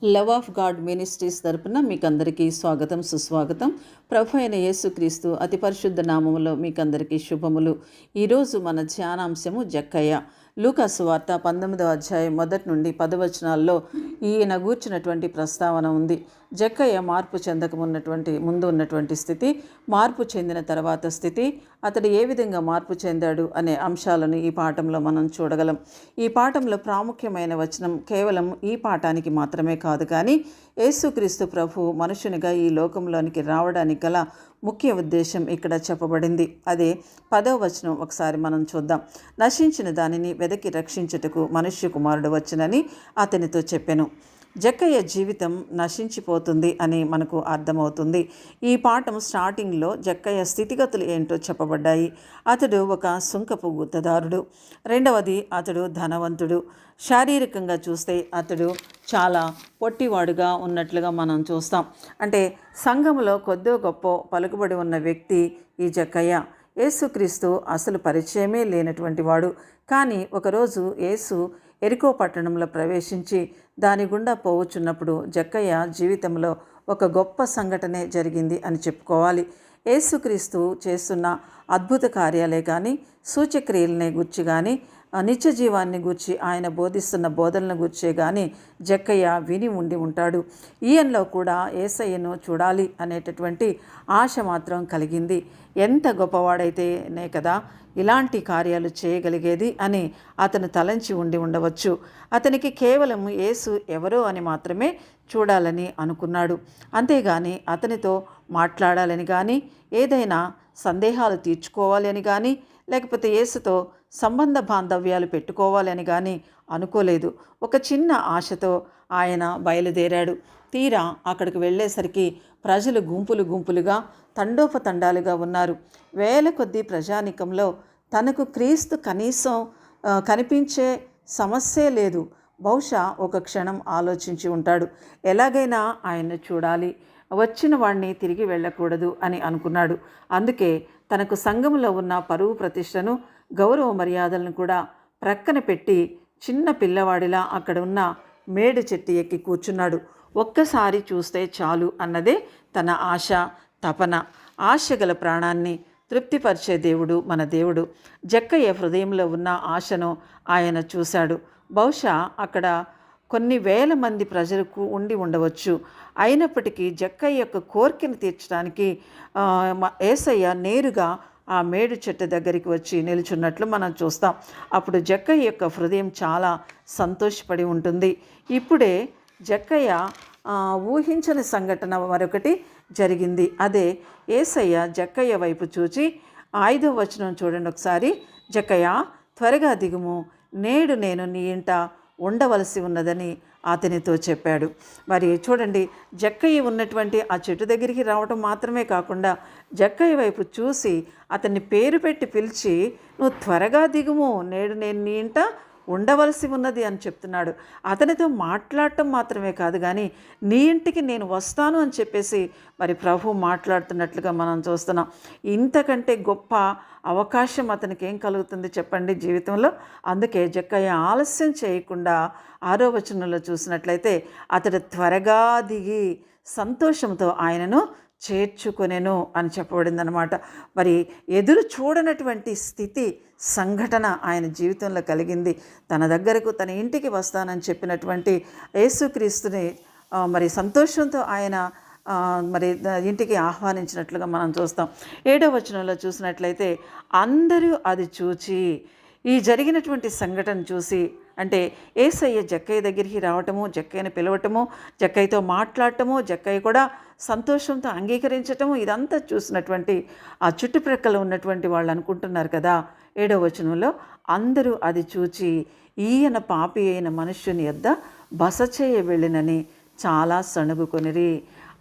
Love of God ministries తరపున మీకు అందరికీ స్వాగతం సుస్వాగతం. ప్రభు అయిన యేసుక్రీస్తు అతి పరిశుద్ధ నామములో మీకు అందరికీ శుభములు. ఈరోజు మన ధ్యానాంశము జక్కయ్య. లూకాసు వార్త 19వ అధ్యాయం 1 నుండి 10 వచనాల్లో ఈయన గూర్చినటువంటి ప్రస్తావన ఉంది. జక్కయ్య మార్పు ముందు ఉన్నటువంటి స్థితి, మార్పు చెందిన తర్వాత స్థితి, అతడు ఏ విధంగా మార్పు చెందాడు అనే అంశాలను ఈ పాఠంలో మనం చూడగలం. ఈ పాఠంలో ప్రాముఖ్యమైన వచనం కేవలం ఈ పాఠానికి మాత్రమే కాదు, కానీ యేసుక్రీస్తు ప్రభు మనుషునిగా ఈ లోకంలోనికి రావడానికి గల ముఖ్య ఉద్దేశం ఇక్కడ చెప్పబడింది. అదే 10వ వచనం ఒకసారి మనం చూద్దాం. నశించిన దానిని వెదకి రక్షించుటకు మనుష్య కుమారుడు వచ్చునని అతనితో చెప్పెను. జక్కయ్య జీవితం నశించిపోతుంది అని మనకు అర్థమవుతుంది. ఈ పాఠం స్టార్టింగ్లో జక్కయ్య స్థితిగతులు ఏంటో చెప్పబడ్డాయి. అతడు ఒక సుంకపు గుత్తదారుడు. రెండవది, అతడు ధనవంతుడు. శారీరకంగా చూస్తే అతడు చాలా పొట్టివాడుగా ఉన్నట్లుగా మనం చూస్తాం. అంటే సంఘంలో కొద్దో గొప్ప పలుకుబడి ఉన్న వ్యక్తి ఈ జక్కయ్య. యేసుక్రీస్తు అసలు పరిచయమే లేనటువంటి వాడు. కానీ ఒకరోజు యేసు ఎరికో పట్టణంలో ప్రవేశించి దాని గుండా పోవచ్చున్నప్పుడు జక్కయ్య జీవితంలో ఒక గొప్ప సంఘటనే జరిగింది అని చెప్పుకోవాలి. యేసుక్రీస్తు చేస్తున్న అద్భుత కార్యాలే కానీ, సూచక్రియలనే గూర్చి కానీ, నిత్య జీవాన్ని గూర్చి ఆయన బోధిస్తున్న బోధనలను గూర్చే కానీ జక్కయ్య విని ఉంటాడు. ఈయనలో కూడా యేసయ్యను చూడాలి అనేటటువంటి ఆశ మాత్రం కలిగింది. ఎంత గొప్పవాడైతేనే కదా ఇలాంటి కార్యాలు చేయగలిగేది అని అతను తలంచి ఉండవచ్చు. అతనికి కేవలం యేసు ఎవరో అని మాత్రమే చూడాలని అనుకున్నాడు. అంతేగాని అతనితో మాట్లాడాలని కానీ, ఏదైనా సందేహాలు తీర్చుకోవాలి అని కానీ, లేకపోతే యేసుతో సంబంధ బాంధవ్యాలు పెట్టుకోవాలని కానీ అనుకోలేదు. ఒక చిన్న ఆశతో ఆయన బయలుదేరాడు. తీరా అక్కడికి వెళ్ళేసరికి ప్రజలు గుంపులుగా తండోపతండాలుగా ఉన్నారు. వేల కొద్ది ప్రజానికంలో తనకు క్రీస్తు కనీసం కనిపించే సమస్యే లేదు. బహుశా ఒక క్షణం ఆలోచించి ఉంటాడు. ఎలాగైనా ఆయన్ను చూడాలి, వచ్చిన వాడిని తిరిగి వెళ్ళకూడదు అని అనుకున్నాడు. అందుకే తనకు సంఘంలో ఉన్న పరువు ప్రతిష్టను, గౌరవ మర్యాదలను కూడా ప్రక్కన పెట్టి చిన్న పిల్లవాడిలా అక్కడ ఉన్న మేడు చెట్టు ఎక్కి కూర్చున్నాడు. ఒక్కసారి చూస్తే చాలు అన్నదే తన ఆశ, తపన. ఆశగల ప్రాణాన్ని తృప్తిపరిచే దేవుడు మన దేవుడు. జక్కయ్య హృదయంలో ఉన్న ఆశను ఆయన చూశాడు. బహుశా అక్కడ కొన్ని వేల మంది ప్రజలకు ఉండవచ్చు. అయినప్పటికీ జక్కయ్య యొక్క కోరికను తీర్చడానికి యేసయ్య నేరుగా ఆ మేడు చెట్టు దగ్గరికి వచ్చి నిలుచున్నట్లు మనం చూస్తాం. అప్పుడు జక్కయ్య యొక్క హృదయం చాలా సంతోషపడి ఉంటుంది. ఇప్పుడే జక్కయ్య ఊహించని సంఘటన మరొకటి జరిగింది. అదే యేసయ్య జక్కయ్య వైపు చూచి 5వ వచనం చూడండి ఒకసారి. జక్కయ్య, త్వరగా దిగుము, నేడు నేను నీ ఇంట ఉండవలసి ఉన్నదని అతనితో చెప్పాడు. మరి చూడండి, జక్కయ్య ఉన్నటువంటి ఆ చెట్టు దగ్గరికి రావటం మాత్రమే కాకుండా జక్కయ్య వైపు చూసి అతన్ని పేరు పెట్టి పిలిచి, నువ్వు త్వరగా దిగుము, నేడు నేను నీ ఇంట ఉండవలసి ఉన్నది అని చెప్తున్నాడు. అతనితో మాట్లాడటం మాత్రమే కాదు, కానీ నీ ఇంటికి నేను వస్తాను అని చెప్పేసి మరి ప్రభు మాట్లాడుతున్నట్లుగా మనం చూస్తున్నాం. ఇంతకంటే గొప్ప అవకాశం అతనికి ఏం కలుగుతుంది చెప్పండి జీవితంలో. అందుకే జక్కయ్య ఆలస్యం చేయకుండా 6వ వచనంలో చూసినట్లయితే అతడు త్వరగా దిగి సంతోషంతో ఆయనను చేర్చుకొనెను అని చెప్పబడిందనమాట. మరి ఎదురు చూడనటువంటి స్థితి, సంఘటన ఆయన జీవితంలో కలిగింది. తన దగ్గరకు, తన ఇంటికి వస్తానని చెప్పినటువంటి యేసుక్రీస్తుని మరి సంతోషంతో ఆయన మరి ఇంటికి ఆహ్వానించినట్లుగా మనం చూస్తాం. 7వ వచనంలో చూసినట్లయితే అందరూ అది చూచి, ఈ జరిగినటువంటి సంఘటన చూసి, అంటే యేసయ్య జక్కయ్య దగ్గరికి రావటము, జక్కయ్యను పిలవటము, జక్కయ్యతో మాట్లాడటము, జక్కయ్య కూడా సంతోషంతో అంగీకరించటము, ఇదంతా చూసినటువంటి ఆ చుట్టుప్రక్కల ఉన్నటువంటి వాళ్ళు అనుకుంటున్నారు కదా 7వ వచనంలో, అందరూ అది చూచి ఈయన పాపి అయిన మనుష్యుని యొద్ద బస చేయ వెళ్ళినని చాలా సణుగుకొనిరి.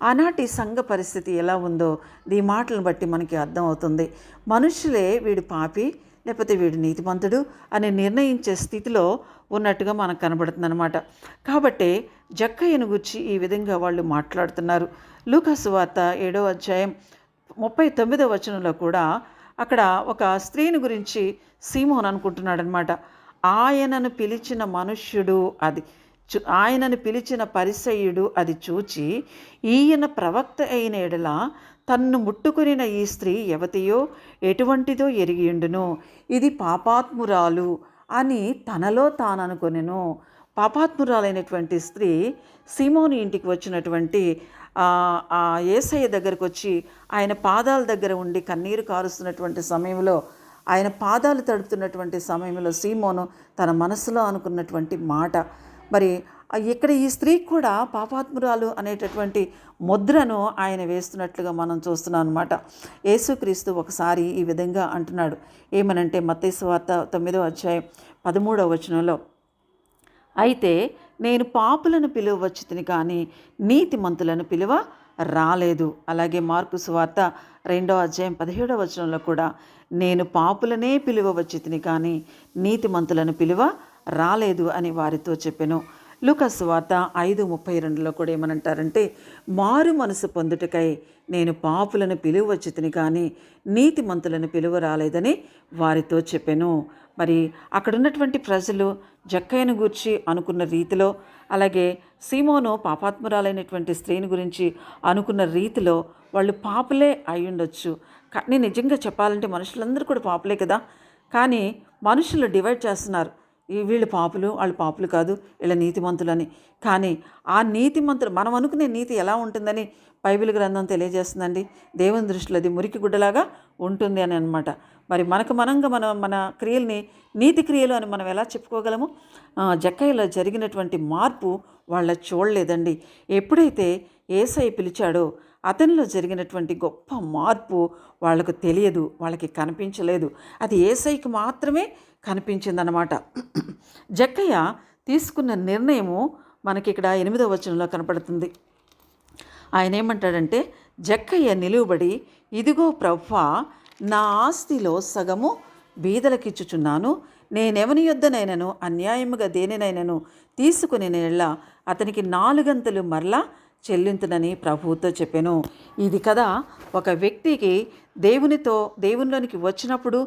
ఆనాటి సంఘ పరిస్థితి ఎలా ఉందో ఈ మాటలను బట్టి మనకి అర్థమవుతుంది. మనుషులే వీడు పాపి లేకపోతే వీడు నీతిమంతుడు అని నిర్ణయించే స్థితిలో ఉన్నట్టుగా మనకు కనబడుతుంది అనమాట. కాబట్టి జక్కయ్యను గురించి ఈ విధంగా వాళ్ళు మాట్లాడుతున్నారు. లూకాసు వార్త 7వ అధ్యాయం 39వ వచనంలో కూడా అక్కడ ఒక స్త్రీని గురించి సీమోన్ అనుకుంటున్నాడు అనమాట. ఆయనను పిలిచిన మనుష్యుడు, అది ఆయనను పిలిచిన పరిసయ్యుడు అది చూచి, ఈయన ప్రవక్త అయిన ఎడల తన్ను ముట్టుకునిన ఈ స్త్రీ ఎవతియో ఎటువంటిదో ఎరిగిండును, ఇది పాపాత్మురాలు అని తనలో తాననుకొనెను. పాపాత్మురాలైనటువంటి స్త్రీ సీమోను ఇంటికి వచ్చినటువంటి యేసయ్య దగ్గరకు వచ్చి ఆయన పాదాల దగ్గర ఉండి కన్నీరు కారుస్తున్నటువంటి సమయంలో, ఆయన పాదాలు తడుపుతున్నటువంటి సమయంలో సీమోను తన మనసులో అనుకున్నటువంటి మాట. మరి ఇక్కడ ఈ స్త్రీకి కూడా పాపాత్మురాలు అనేటటువంటి ముద్రను ఆయన వేస్తున్నట్లుగా మనం చూస్తున్నాం అన్నమాట. యేసుక్రీస్తు ఒకసారి ఈ విధంగా అంటున్నాడు. ఏమనంటే మత్తయి సువార్త 9వ అధ్యాయం 13వ వచనంలో, అయితే నేను పాపులను పిలువవచ్చుతిని కానీ నీతిమంతులను పిలువ రాలేదు. అలాగే మార్కు సువార్త 2వ అధ్యాయం 17వ వచనంలో కూడా, నేను పాపులనే పిలువవచ్చుతిని కానీ నీతిమంతులను పిలువ రాలేదు అని వారితో చెప్పెను. లూకా సువార్త 5:32లో కూడా ఏమనంటారంటే, మారు మనసు పొందుటకై నేను పాపులను పిలువవచ్చుతిని కానీ నీతిమంతులను పిలువ రాలేదని వారితో చెప్పెను. మరి అక్కడ ఉన్నటువంటి ప్రజలు జక్కయ్యను గూర్చి అనుకున్న రీతిలో, అలాగే సీమోను పాపాత్మురాలైనటువంటి స్త్రీని గురించి అనుకున్న రీతిలో వాళ్ళు పాపులే అయి ఉండొచ్చు. కానీ నిజంగా చెప్పాలంటే మనుషులందరూ కూడా పాపులే కదా. కానీ మనుషులు డివైడ్ చేస్తున్నారు, వీళ్ళు పాపులు, వాళ్ళు పాపులు కాదు, వీళ్ళ నీతిమంతులని. కానీ ఆ నీతిమంతులు, మనం అనుకునే నీతి ఎలా ఉంటుందని బైబిల్ గ్రంథం తెలియజేస్తుందండి. దేవుని దృష్టిలో అది మురికి గుడ్డలాగా ఉంటుంది అని అనమాట. మరి మనంగా మన క్రియల్ని నీతి క్రియలు అని మనం ఎలా చెప్పుకోగలము? జక్కయ్యలో జరిగినటువంటి మార్పు వాళ్ళ చూడలేదండి. ఎప్పుడైతే యేసయ్య పిలిచాడో అతనిలో జరిగినటువంటి గొప్ప మార్పు వాళ్ళకు తెలియదు, వాళ్ళకి కనిపించలేదు. అది యేసయ్యకి మాత్రమే కనిపించిందనమాట. జక్కయ్య తీసుకున్న నిర్ణయము మనకి ఇక్కడ 8వ వచనంలో కనపడుతుంది. ఆయన ఏమంటాడంటే, జక్కయ్య నిలువబడి, ఇదిగో ప్రభువా, నా ఆస్తిలో సగము బీదలకిచ్చుచున్నాను. నేనెవని యొద్దనైనను అన్యాయముగా దేనినైనను తీసుకుని నేళ్ళ అతనికి 4 మరలా చెల్లింతునని ప్రభువుతో చెప్పాను. ఇది కదా ఒక వ్యక్తికి దేవునిలోనికి వచ్చినప్పుడు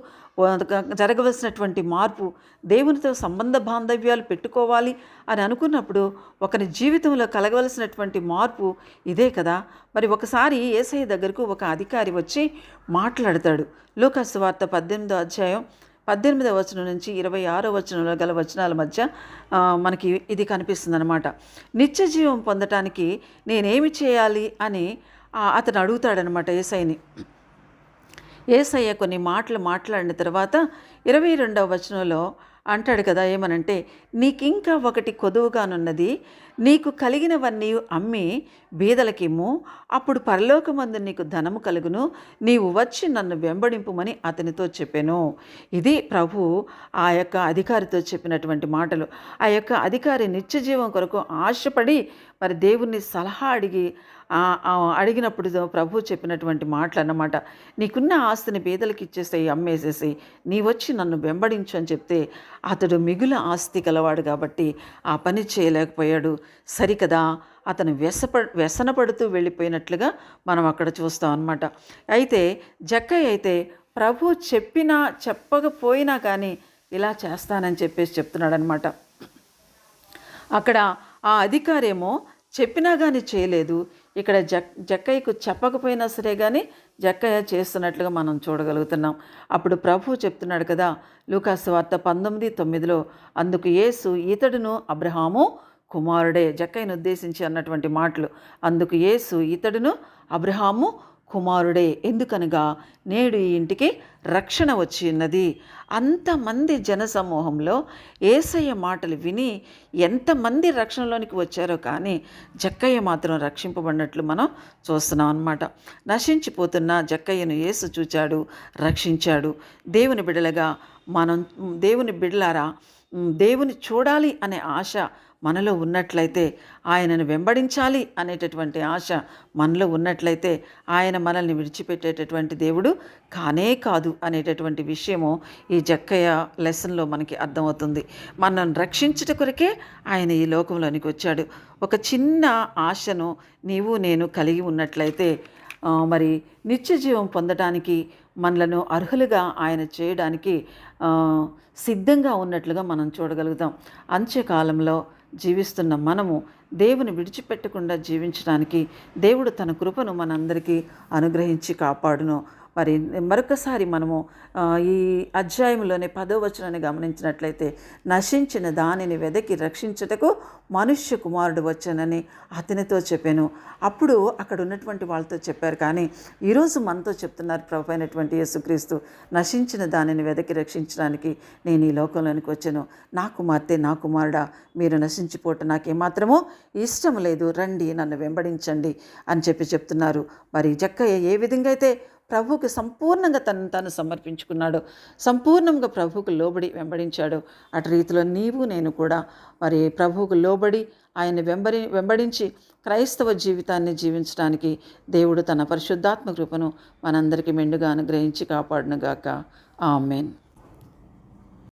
జరగవలసినటువంటి మార్పు. దేవునితో సంబంధ బాంధవ్యాలు పెట్టుకోవాలి అని అనుకున్నప్పుడు ఒకరి జీవితంలో కలగవలసినటువంటి మార్పు ఇదే కదా. మరి ఒకసారి యేసయ్య దగ్గరకు ఒక అధికారి వచ్చి మాట్లాడతాడు. లూకా సువార్త 18వ అధ్యాయం 18వ వచనం నుంచి 26వ వచనంలో గల వచనాల మధ్య మనకి ఇది కనిపిస్తుంది అనమాట. నిత్య జీవం పొందటానికి నేనేమి చేయాలి అని అతను అడుగుతాడనమాట యేసయ్యని. యేసయ్య కొన్ని మాటలు మాట్లాడిన తర్వాత 22వ వచనంలో అంటాడు కదా, ఏమనంటే, నీకింకా ఒకటి కొదువుగానున్నది, నీకు కలిగినవన్నీ అమ్మి బీదలకిమ్ము, అప్పుడు పరలోకమందు నీకు ధనము కలుగును, నీవు వచ్చి నన్ను వెంబడింపుమని అతనితో చెప్పాను. ఇది ప్రభు ఆ యొక్క అధికారితో చెప్పినటువంటి మాటలు. ఆ యొక్క అధికారి నిత్యజీవం కొరకు ఆశపడి మరి దేవుణ్ణి సలహా అడిగినప్పుడు ప్రభు చెప్పినటువంటి మాటలు అన్నమాట. నీకున్న ఆస్తిని పేదలకు ఇచ్చేసేయి, అమ్మేసేసి నీ వచ్చి నన్ను వెంబడించు అని చెప్తే అతడు మిగుల ఆస్తి గలవాడు కాబట్టి ఆ పని చేయలేకపోయాడు. సరికదా, అతను వ్యసనపడుతూ వెళ్ళిపోయినట్లుగా మనం అక్కడ చూస్తాం అన్నమాట. అయితే జక్కయ్య అయితే ప్రభు చెప్పకపోయినా కానీ ఇలా చేస్తానని చెప్తున్నాడు అనమాట. అక్కడ ఆ అధికారేమో చెప్పినా కానీ చేయలేదు. ఇక్కడ జక్కయ్యకు చెప్పకపోయినా సరే కానీ జక్కయ్య చేస్తున్నట్లుగా మనం చూడగలుగుతున్నాం. అప్పుడు ప్రభు చెప్తున్నాడు కదా, లూకా సువార్త 19:9లో, అందుకు యేసు, ఇతడును అబ్రహాము కుమారుడే. జక్కయ్యను ఉద్దేశించి అన్నటువంటి మాటలు. అందుకు యేసు, ఇతడును అబ్రహాము కుమారుడే, ఎందుకనగా నేడు ఈ ఇంటికి రక్షణ వచ్చి ఉన్నది. అంతమంది జనసమూహంలో యేసయ్య మాటలు విని ఎంతమంది రక్షణలోనికి వచ్చారో కానీ జక్కయ్య మాత్రం రక్షింపబడినట్లు మనం చూస్తున్నాం అన్నమాట. నశించిపోతున్న జక్కయ్యను యేసు చూచాడు, రక్షించాడు. దేవుని బిడ్డలుగా దేవుని బిడ్డలారా, దేవుని చూడాలి అనే ఆశ మనలో ఉన్నట్లయితే, ఆయనను వెంబడించాలి అనేటటువంటి ఆశ మనలో ఉన్నట్లయితే, ఆయన మనల్ని విడిచిపెట్టేటటువంటి దేవుడు కానే కాదు అనేటటువంటి విషయము ఈ జక్కయ్య లెసన్లో మనకి అర్థమవుతుంది. మనల్ని రక్షించుట కొరకే ఆయన ఈ లోకంలోనికి వచ్చాడు. ఒక చిన్న ఆశను నీవు నేను కలిగి ఉన్నట్లయితే మరి నిత్య జీవం పొందడానికి మనలను అర్హులుగా ఆయన చేయడానికి సిద్ధంగా ఉన్నట్లుగా మనం చూడగలుగుతాం. అంత్యకాలంలో జీవిస్తున్న మనము దేవుని విడిచిపెట్టకుండా జీవించడానికి దేవుడు తన కృపను మనందరికీ అనుగ్రహించి కాపాడును. మరి మరొకసారి మనము ఈ అధ్యాయంలోని 10వ వచనాన్ని గమనించినట్లయితే, నశించిన దానిని వెదకి రక్షించుటకు మనుష్య కుమారుడు వచ్చానని అతనితో చెప్పాను. అప్పుడు అక్కడ ఉన్నటువంటి వాళ్ళతో చెప్పారు, కానీ ఈరోజు మనతో చెప్తున్నారు ప్రభు అయినటువంటి యేసుక్రీస్తు, నశించిన దానిని వెదకి రక్షించడానికి నేను ఈ లోకంలోనికి వచ్చాను. నా కుమార్తె, నా కుమారుడా, మీరు నశించిపోవటం నాకేమాత్రమో ఇష్టం లేదు, రండి నన్ను వెంబడించండి అని చెప్తున్నారు. మరి జక్కయ్య ఏ విధంగా అయితే ప్రభువుకి సంపూర్ణంగా తను సమర్పించుకున్నాడు, సంపూర్ణంగా ప్రభువుకు లోబడి వెంబడించాడు, అటు రీతిలో నీవు నేను కూడా మరి ప్రభువుకు లోబడి ఆయన వెంబడించి క్రైస్తవ జీవితాన్ని జీవించడానికి దేవుడు తన పరిశుద్ధాత్మ కృపను మనందరికీ మెండుగా అనుగ్రహించి కాపాడునుగాక. ఆమేన్.